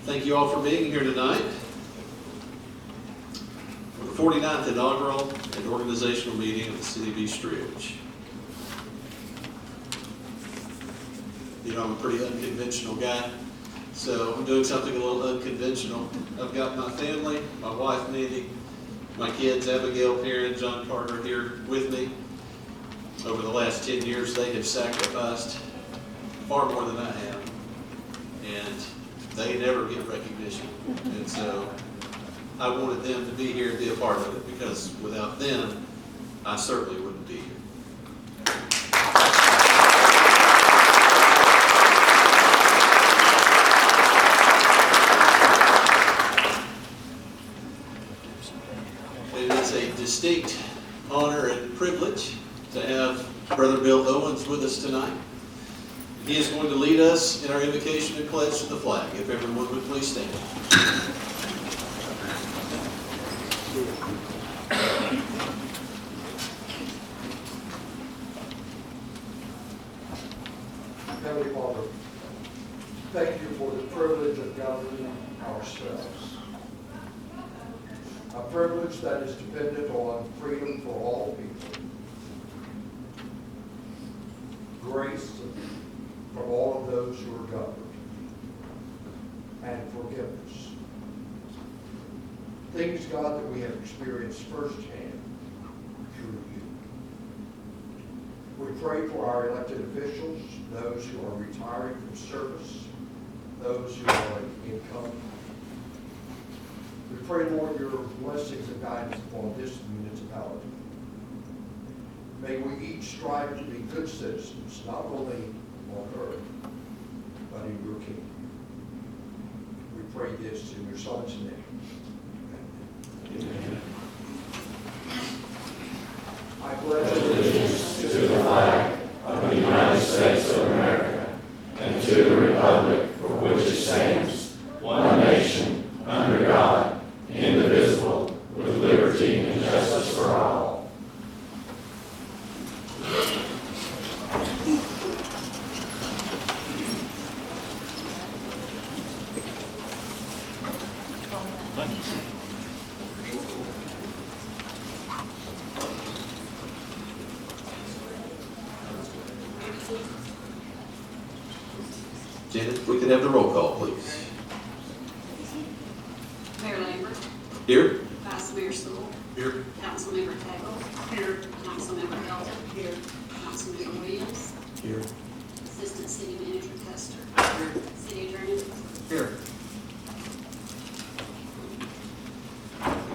Thank you all for being here tonight for the 49th inaugural and organizational meeting of the City of East Ridge. You know, I'm a pretty unconventional guy, so I'm doing something a little unconventional. I've got my family, my wife Mindy, my kids Abigail, Perrin, John Carter here with me. Over the last 10 years, they have sacrificed far more than I have, and they never get recognition. And so I wanted them to be here and be a part of it, because without them, I certainly wouldn't be here. It is a distinct honor and privilege to have Brother Bill Owens with us tonight. He is going to lead us in our invocation and pledge to the flag. If everyone would please stand. Heavenly Father, thank you for the privilege of governing ourselves. A privilege that is dependent on freedom for all people, grace from all of those who are governed, and forgiveness. Things, God, that we have experienced firsthand through you. We pray for our elected officials, those who are retiring from service, those who are incumbent. We pray, Lord, your blessings and guidance upon this municipality. May we each strive to be good citizens, not only on earth, but in your kingdom. We pray this in your Son's name. Amen. I pledge allegiance to the flag of the United States of America and to the republic for which it stands, one nation, under God, indivisible, with liberty and justice for all. Janet, if we could have the roll call, please. Mayor Lambert. Here? Vice Mayor Sewell. Here. Councilmember Tagle. Here. Councilmember Elder. Here. Councilmember Williams. Here. Assistant City Manager Custer. Here. City Attorney. Here.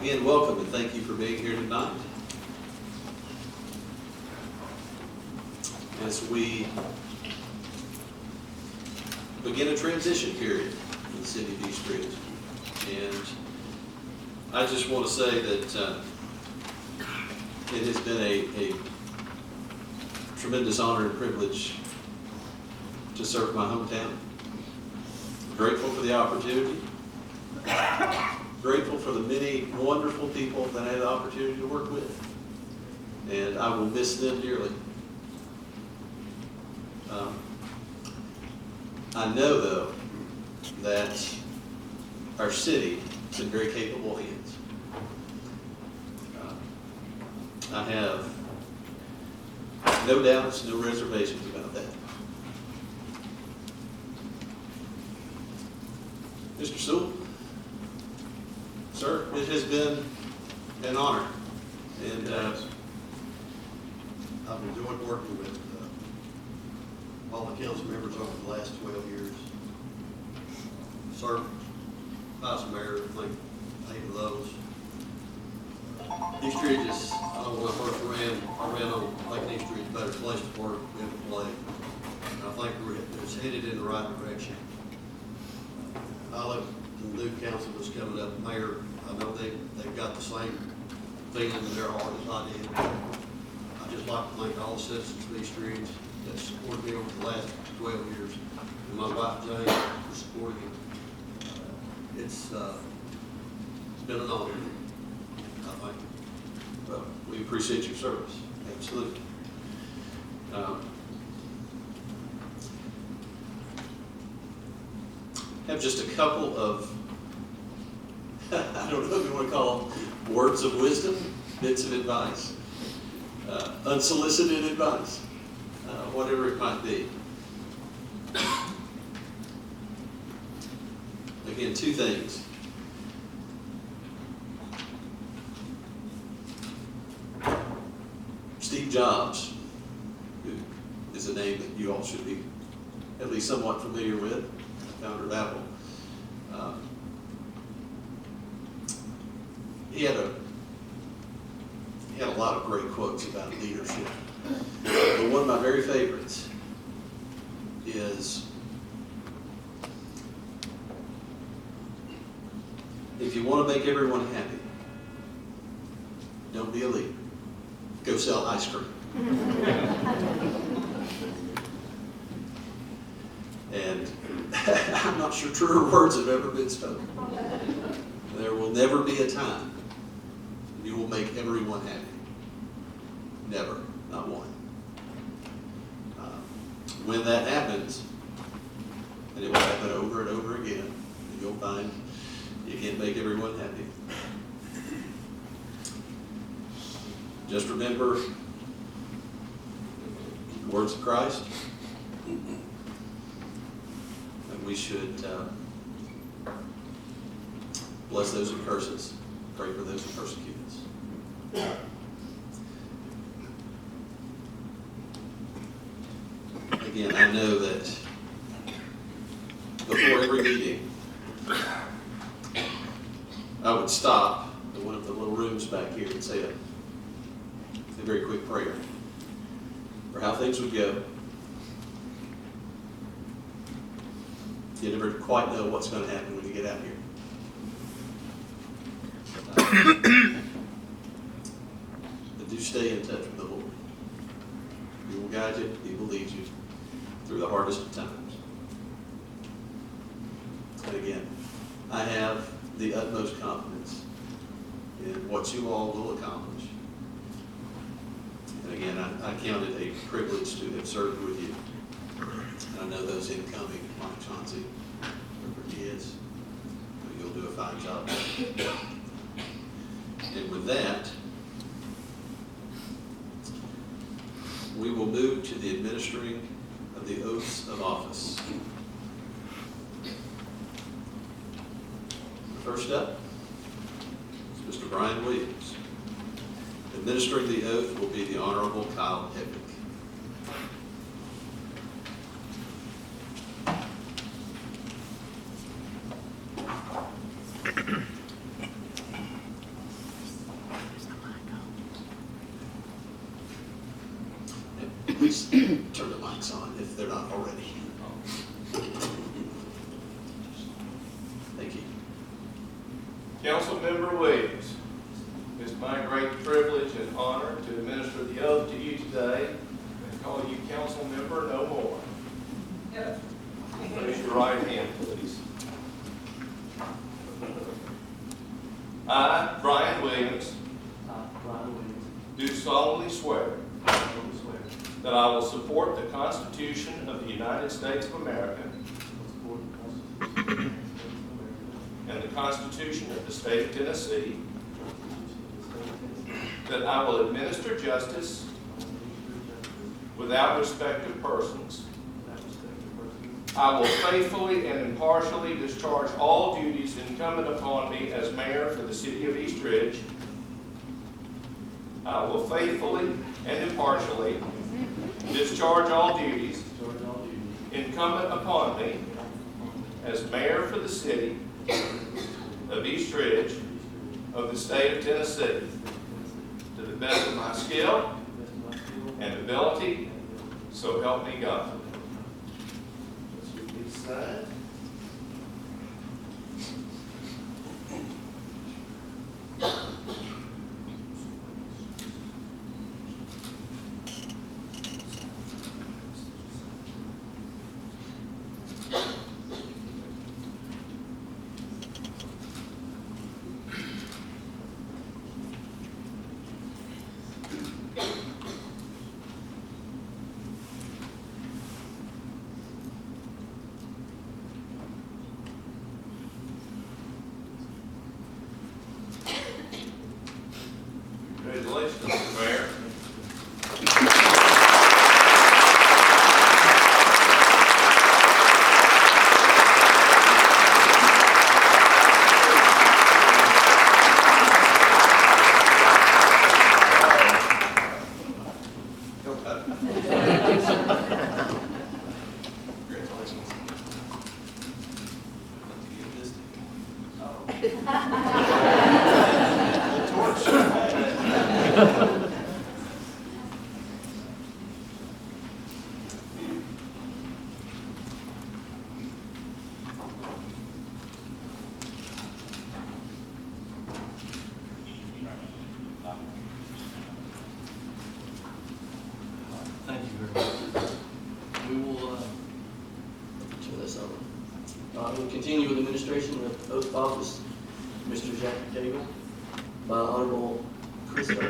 Again, welcome and thank you for being here tonight. As we begin a transition period in the City of East Ridge. And I just want to say that it has been a tremendous honor and privilege to serve my hometown. I'm grateful for the opportunity. Grateful for the many wonderful people that I had the opportunity to work with. And I will miss them dearly. I know, though, that our city is in very capable hands. I have no doubts, no reservations about that. Mr. Sewell, sir, it has been an honor. And I've enjoyed working with all the council members over the last 12 years. Served vice mayor, I think 8 of those. East Ridge is, I know when I first ran on making East Ridge a better place to work and to play. And I think it's headed in the right direction. I look to the new council that's coming up, mayor, I know they've got the same feeling in their heart as I did. I'd just like to thank all the citizens of East Ridge that supported me over the last 12 years, and my wife Jane for supporting me. It's been an honor, I think. Well, we appreciate your service. Absolutely. have just a couple of, I don't know if you want to call them words of wisdom, bits of advice, unsolicited advice, whatever it might be. Again, two things. Steve Jobs, who is a name that you all should be at least somewhat familiar with, founder of Apple. He had a lot of great quotes about leadership. But one of my very favorites is, if you want to make everyone happy, don't be a leader. Go sell ice cream. And I'm not sure truer words have ever been spoken. There will never be a time you will make everyone happy. Never, not one. When that happens, and it will happen over and over again, you'll find you can't make everyone happy. Just remember the words of Christ, and we should bless those who curse us, pray for those who persecute us. Again, I know that before every meeting, I would stop in one of the little rooms back here and say a very quick prayer for how things would go. You never quite know what's going to happen when you get out here. But do stay in touch with the Lord. He will guide you. He will lead you through the hardest of times. And again, I have the utmost confidence in what you all will accomplish. And again, I count it a privilege to have served with you. And I know those incoming, Mike Chauncey, whoever he is, you'll do a fine job. And with that, we will move to the administering of the oaths of office. First up is Mr. Brian Williams. Administering the oath will be the Honorable Kyle Hedrick. And please turn the mics on if they're not already. Thank you. Councilmember Williams, it's my great privilege and honor to administer the oath to you today and call you council member no more. Raise your right hand, please. I, Brian Williams, do solemnly swear that I will support the Constitution of the United States of America and the Constitution of the State of Tennessee, that I will administer justice without respect of persons. I will faithfully and impartially discharge all duties incumbent upon me as mayor for the city of East Ridge. I will faithfully and impartially discharge all duties incumbent upon me as mayor for the city of East Ridge of the state of Tennessee, to the best of my skill and ability, so help me God. Please sign. Thank you very much. We will, turn this over. We'll continue with administration of oath of office, Mr. Jack Cagle, by Honorable Chris Oates.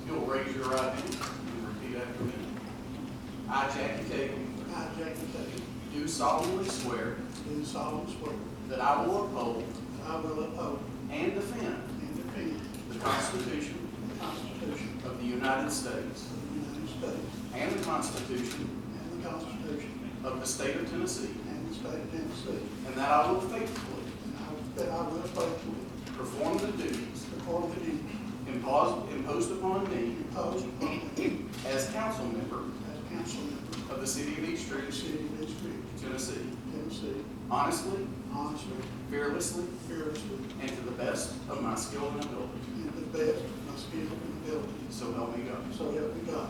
You'll raise your right hand and repeat after me. I, Jackie Cagle, I, Jackie Taylor, do solemnly swear do solemnly swear that I will uphold that I will uphold and defend and defend the Constitution the Constitution of the United States of the United States and the Constitution and the Constitution of the State of Tennessee, and the State of Tennessee, and that I will faithfully and that I will faithfully perform the duties perform the duties imposed upon me imposed upon me as council member as council member of the City of East of the Ridge, City of East Ridge, Tennessee, Tennessee, honestly, honestly, fearlessly, fearlessly, and to the best of my skill and ability. and to the best of my skill and ability. So help me God. So help me God.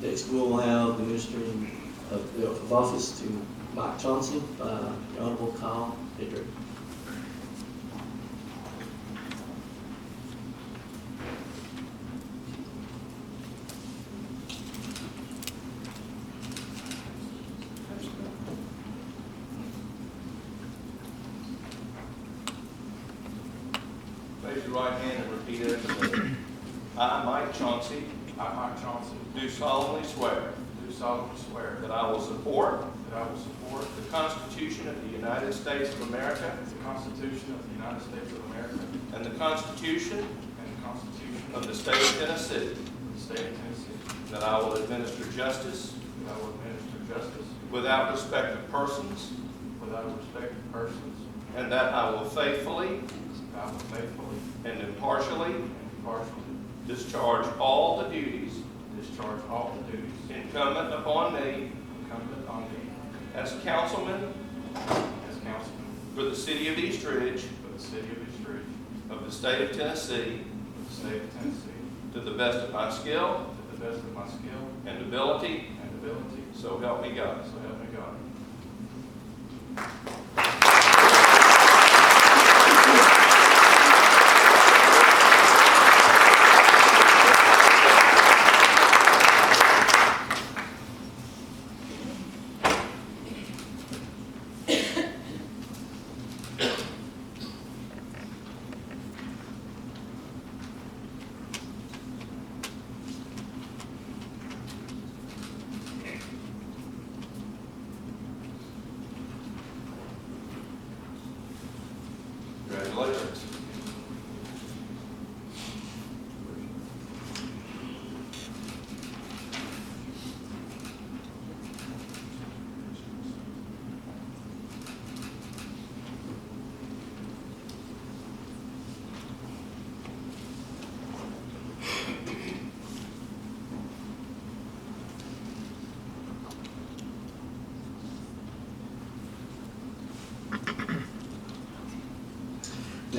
Next, we'll have the ministering of the oath of office to Mike Chauncey by the Honorable Kyle Hedrick. Raise your right hand and repeat after me. I, Mike Chauncey, I, Mike Chauncey, do solemnly swear do solemnly swear that I will support that I will support the Constitution of the United States of America the Constitution of the United States of America and the Constitution and the Constitution of the State of Tennessee, of the State of Tennessee, that I will administer justice that I will administer justice without respect of persons, without respect of persons, and that I will faithfully and I will faithfully and impartially and impartially discharge all the duties discharge all the duties incumbent upon me incumbent on me as councilman as councilman for the City of East Ridge for the City of East Ridge of the State of Tennessee, of the State of Tennessee, to the best of my skill to the best of my skill and ability, and ability, so help me God. so help me God.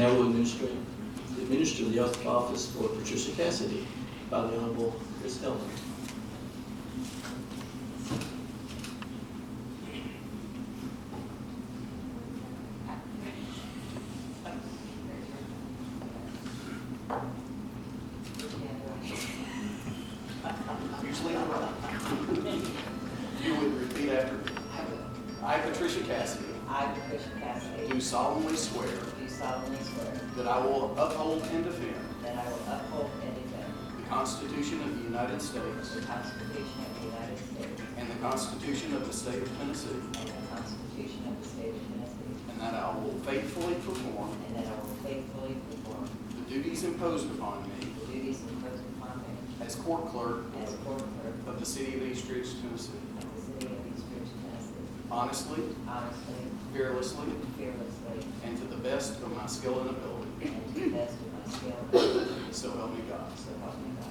Now we'll administer the oath of office for Patricia Cassidy by the Honorable Chris Elton. Usually right. You would repeat after me. I, Patricia Cassidy, I, Patricia Cassidy, do solemnly swear do solemnly swear that I will uphold and defend that I will uphold and defend the Constitution of the United States the Constitution of the United States and the Constitution of the State of Tennessee, and the Constitution of the State of Tennessee, and that I will faithfully perform and that I will faithfully perform the duties imposed upon me the duties imposed upon me as court clerk as court clerk of the City of East Ridge, Tennessee, of the City of East Ridge, Tennessee, honestly, honestly, fearlessly, fearlessly, and to the best of my skill and ability. and to the best of my skill and ability, So help me God. so help me God.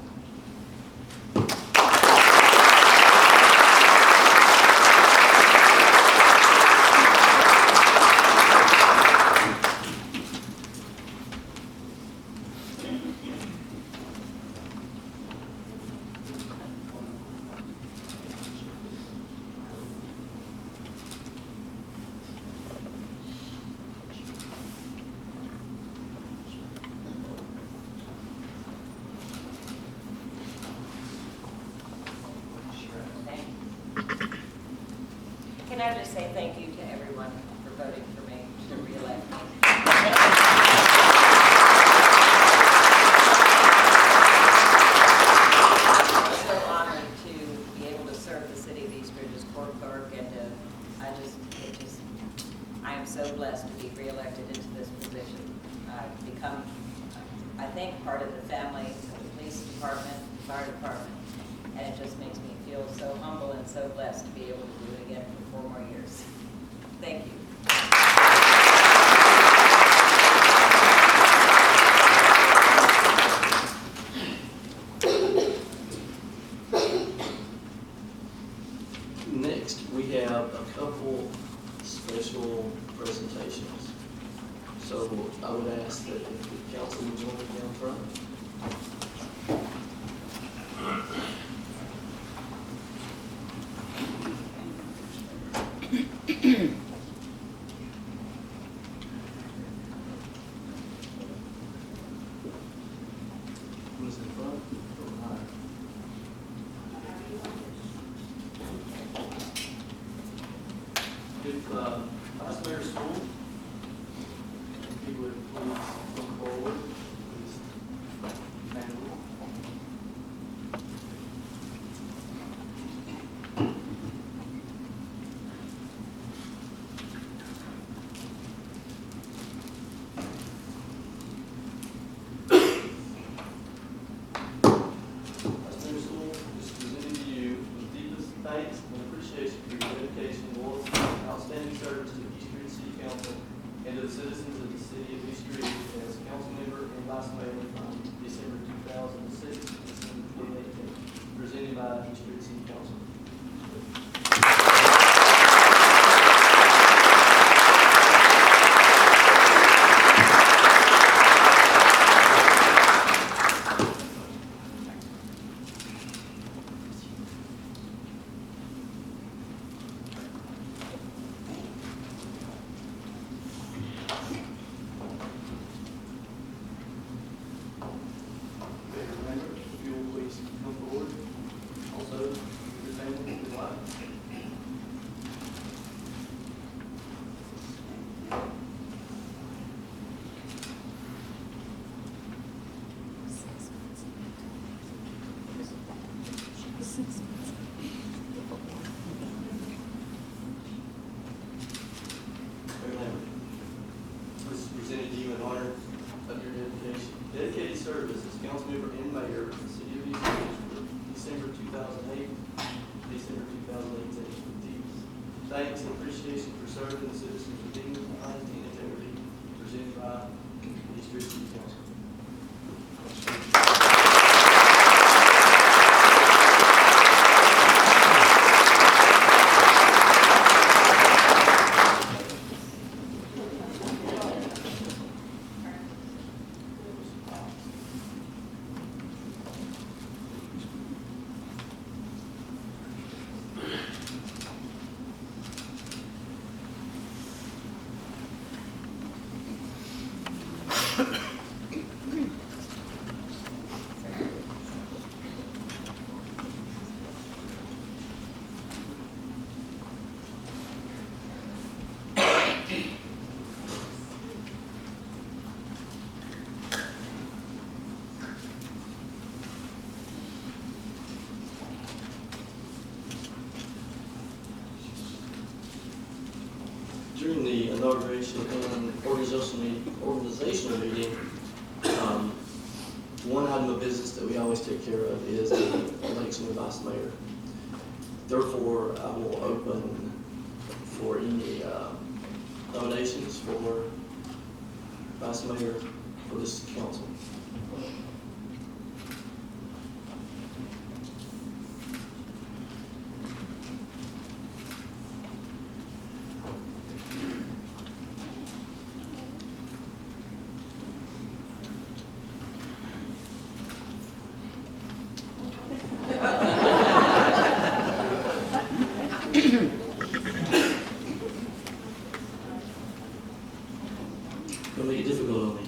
Thank you. Can I just say thank you to everyone for voting for me to re-elect me? I'm so honored to be able to serve the City of East Ridge as court clerk, and I am so blessed to be re-elected into this position. I've become, I think, part of the family of the police department, fire department, and it just makes me feel so humble and so blessed to be able to do it again for 4 more years. Thank you. Next, we have a couple special presentations. So I would ask that if the council would join me down front. Who's in front? All right. If Vice Mayor School, if you would please come forward, please. Thank you. Vice Mayor School is presenting to you with deepest thanks and appreciation for your dedication, loyalty, and outstanding service to the East Ridge City Council and to the citizens of the City of East Ridge as council member and vice mayor from December 2006 to December 2018, presented by East Ridge City Council. Mayor Lambert, if you will please come forward. Also, your family, your wife. Mayor Lambert, this is presented to you in honor of your dedicated service as council member and mayor of the City of East Ridge from December 2008 to December 2018. Deep thanks and appreciation for serving the citizens with dignity, honesty, and integrity, presented by East Ridge City Council. during the inauguration and organizational meeting, one item of business that we always take care of is the election of vice mayor. Therefore, I will open for any nominations for vice mayor for this council. Don't make it difficult on me.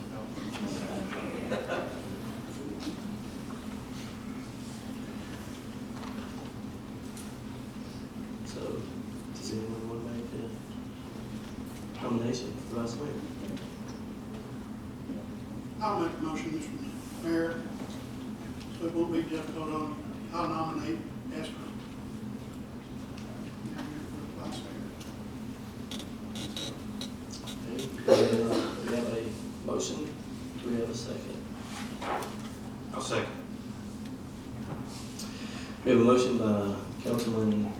So, does anyone want to make a nomination for vice mayor? I'll make a motion, Mr. Mayor, so it won't be difficult on, I'll nominate Esther. Vice Mayor. Okay, we have a motion. Do we have a second? I'll second. We have a motion by Councilman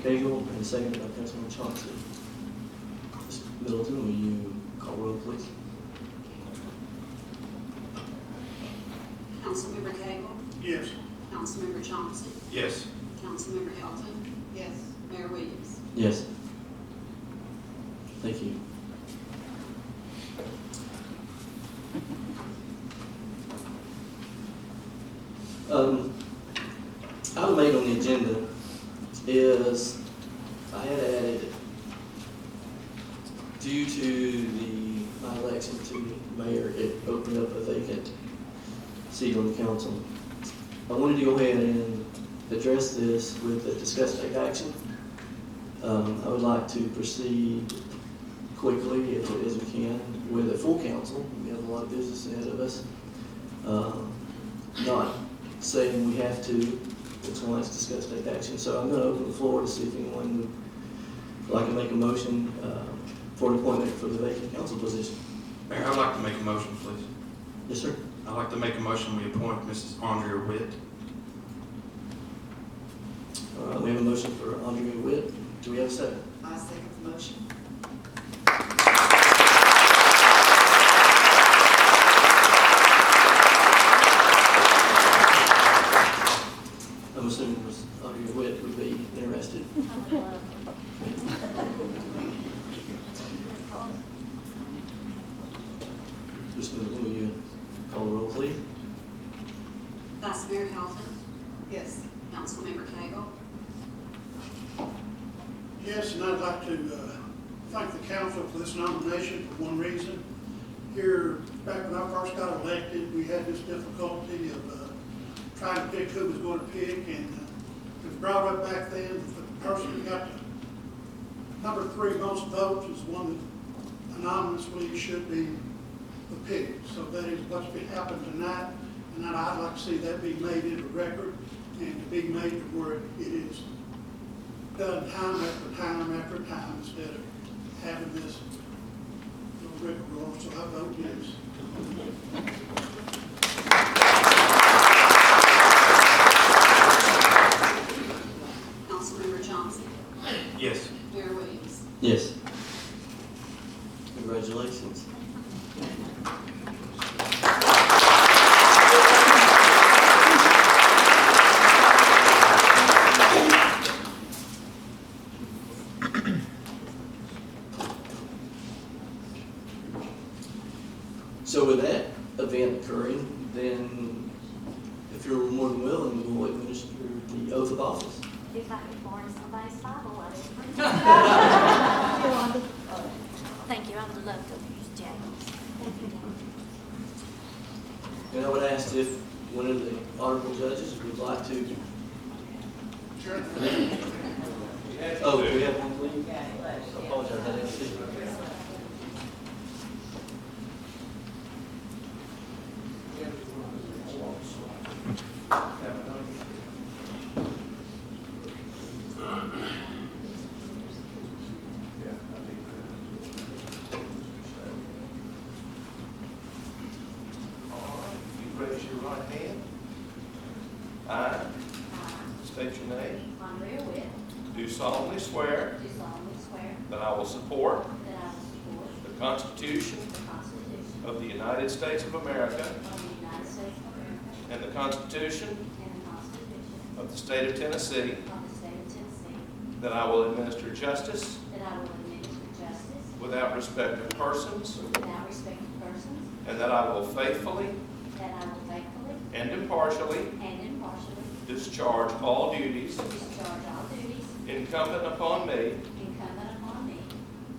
Cagle and a second by Councilman Chauncey. Ms. Middleton, will you call roll, please? Councilmember Cagle, Yes. Councilmember Chauncey, Yes. Councilmember Hilton. Yes. Mayor Williams. Yes. Thank you. Item 8 on the agenda is, I had added, due to my election to mayor, it opened up a vacant seat on the council. I wanted to go ahead and address this with a discuss take action. I would like to proceed quickly as we can with a full council. We have a lot of business ahead of us. Not saying we have to, it's when let's discuss take action. So I'm going to open the floor to see if anyone would like to make a motion for an appointment for the vacant council position. Mayor, I'd like to make a motion, please. Yes, sir. I'd like to make a motion, we appoint Mrs. Andrea Witt. We have a motion for Andrea Witt. Do we have a second? I second the motion. I'm assuming Ms. Andrea Witt would be interested. Ms. Middleton, will you call the roll, please? Vice Mayor Hilton, Yes. Councilmember Cagle, Yes, and I'd like to thank the council for this nomination for one reason. Here, back when I first got elected, we had this difficulty of trying to pick who was going to pick, and it was brought up back then that the person who got the number 3 most votes is one that anonymously should be the pick. So that is what's been happening tonight, and I'd like to see that be made into record and to be made to where it is done time after time after time instead of having this little rigmarole. So I vote yes. Councilmember Chauncey, Yes. Mayor Williams. Yes. Congratulations. So with that event occurring, then if you're more than willing, we'll administer the oath of office. If I could borrow somebody's Bible, I would. Thank you, I would love to use James. And I would ask if one of the honorable judges would like to. Sure. Oh, we have one, please? I apologize, I didn't see. solemnly swear do solemnly swear that I will support that I will support the Constitution the Constitution of the United States of America of the United States of America and the Constitution and the Constitution of the State of Tennessee, of the State of Tennessee, that I will administer justice that I will administer justice without respect of persons, without respect of persons, and that I will faithfully that I will faithfully and impartially and impartially discharge all duties discharge all duties incumbent upon me incumbent upon me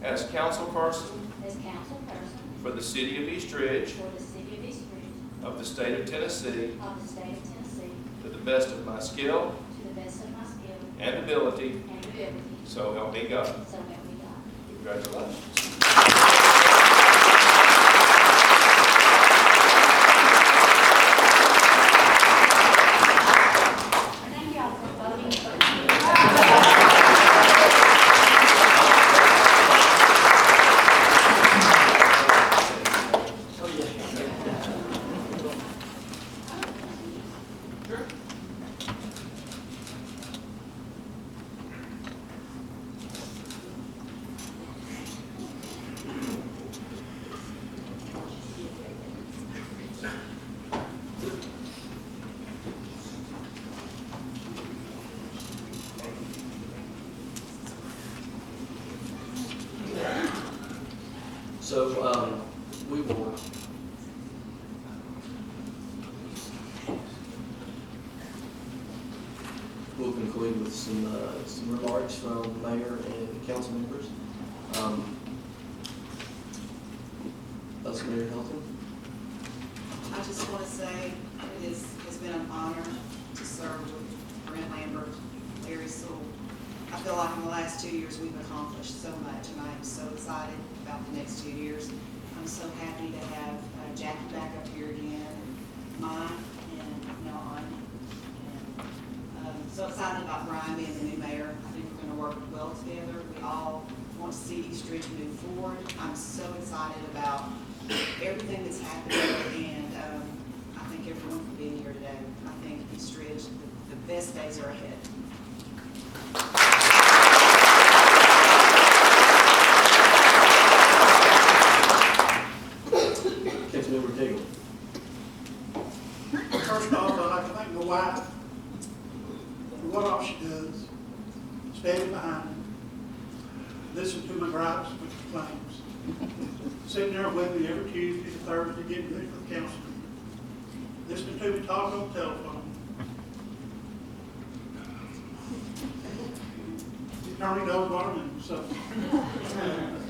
as councilperson as councilperson for the city of East Ridge for the city of East Ridge of the State of Tennessee of the State of Tennessee to the best of my skill to the best of my skill and ability, and ability, so help me God. so help me God. Congratulations. Thank y'all for voting for me. Oh, yeah. Sure. So, we will. We'll conclude with some remarks from mayor and council members. Vice Mayor Hilton. I just want to say it's been an honor to serve with Brent Lambert, Larry Sewell. I feel like in the last 2 years, we've accomplished so much, and I am so excited about the next 2 years. I'm so happy to have Jackie back up here again, and Mike, and Don. And so excited about Brian being the new mayor. I think we're going to work well together. We all want to see East Ridge move forward. I'm so excited about everything that's happening, and I thank everyone for being here today. I think East Ridge, the best days are ahead. Councilmember Cagle. First off, I'd like to thank my wife for what all she does, standing behind me, listen to my gripes and complaints, sitting there with me every Tuesday and Thursday, getting ready for the council meeting, listening to me talk on the telephone. The attorney knows what I mean, so.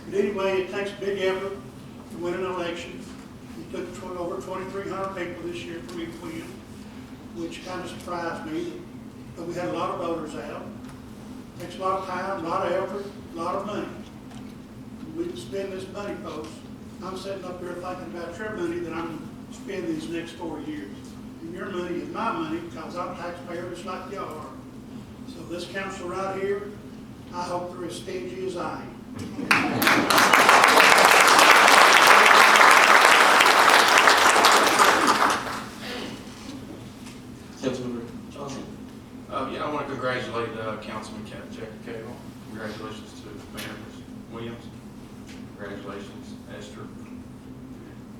But anyway, it takes a big effort to win an election. It took over 2,300 people this year for me to win, which kind of surprised me. But we had a lot of voters out. Takes a lot of time, a lot of effort, a lot of money. We can spend this money, folks. I'm sitting up here thinking about your money that I'm going to spend these next 4 years. And your money is my money because I'm a taxpayer just like y'all are. So this council right here, I hope they're as stingy as I am. Councilmember Johnson. Yeah, I want to congratulate Councilman Jackie Cagle. Congratulations to Mayor Williams. Congratulations, Esther,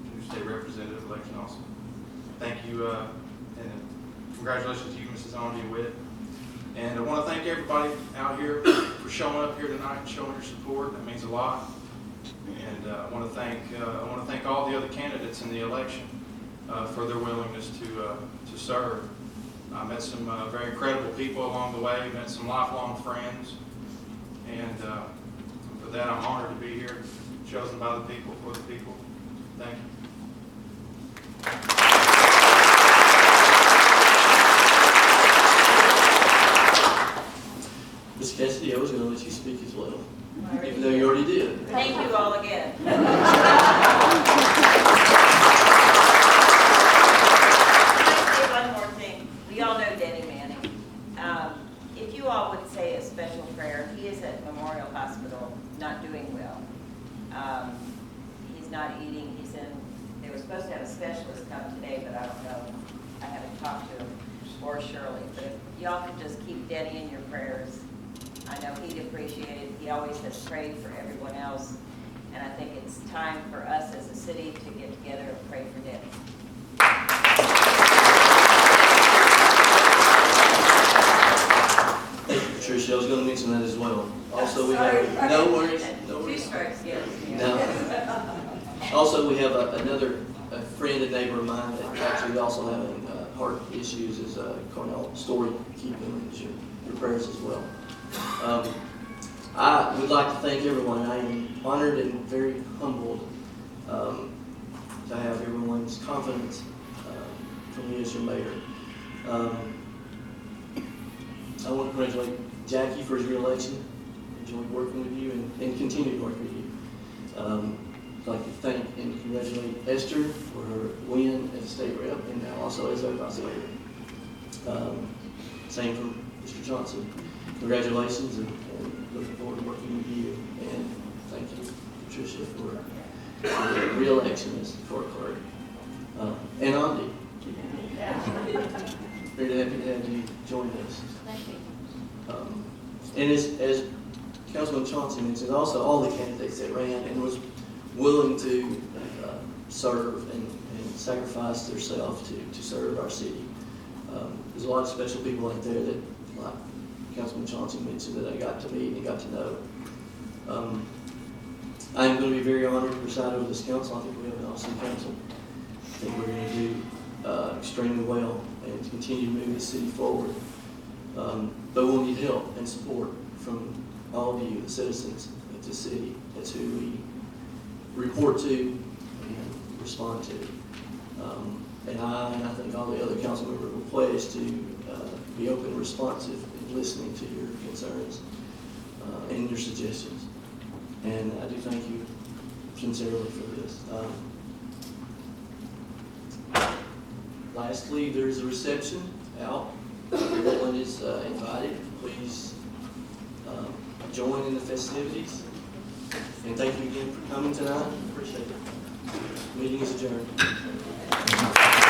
new state representative election also. Thank you, and congratulations to you, Mrs. Andy Witt. And I want to thank everybody out here for showing up here tonight and showing your support. That means a lot. And I want to thank all the other candidates in the election for their willingness to serve. I met some very incredible people along the way, met some lifelong friends, and for that I'm honored to be here, chosen by the people, for the people. Thank you. Ms. Cassidy, I was going to let you speak as well, even though you already did. Thank you all again. One more thing. We all know Danny Manning. If you all would say a special prayer, he is at Memorial Hospital, not doing well. He's not eating. He's in. They were supposed to have a specialist come today, but I don't know. I haven't talked to him or Shirley. But if y'all could just keep Denny in your prayers, I know he'd appreciate it. He always has prayed for everyone else. And I think it's time for us as a city to get together and pray for Debbie. Thank you, Patricia. I was going to mention that as well. Also, we have, no worries, no Two worries. strikes, yes. No. Also, we have another friend and neighbor of mine that actually also having heart issues is Cornell Story. Keep him in your prayers as well. I would like to thank everyone. I am honored and very humbled to have everyone's confidence from me as your mayor. I want to congratulate Jackie for his reelection. Enjoyed working with you and continue to work with you. I'd like to thank and congratulate Esther for her win as a state rep and now also as our vice mayor. Same for Mr. Johnson. Congratulations and looking forward to working with you. And thank you, Patricia, for your re-election as court clerk. And Andy. Very happy to have you join us. Thank you. And as Councilman Chauncey mentioned, also all the candidates that ran and was willing to serve and sacrifice themselves to serve our city. There's a lot of special people out there that, like Councilman Chauncey mentioned, that I got to meet and got to know. I am going to be very honored to preside over this council. I think we have an awesome council. I think we're going to do extremely well and continue to move the city forward. But we'll need help and support from all of you, the citizens of the city. That's who we report to and respond to. And I think all the other council members will pledge to be open and responsive and listening to your concerns and your suggestions. And I do thank you sincerely for this. Lastly, there's a reception out. Everyone is invited. Please join in the festivities. And thank you again for coming tonight. Appreciate it. Meeting is adjourned.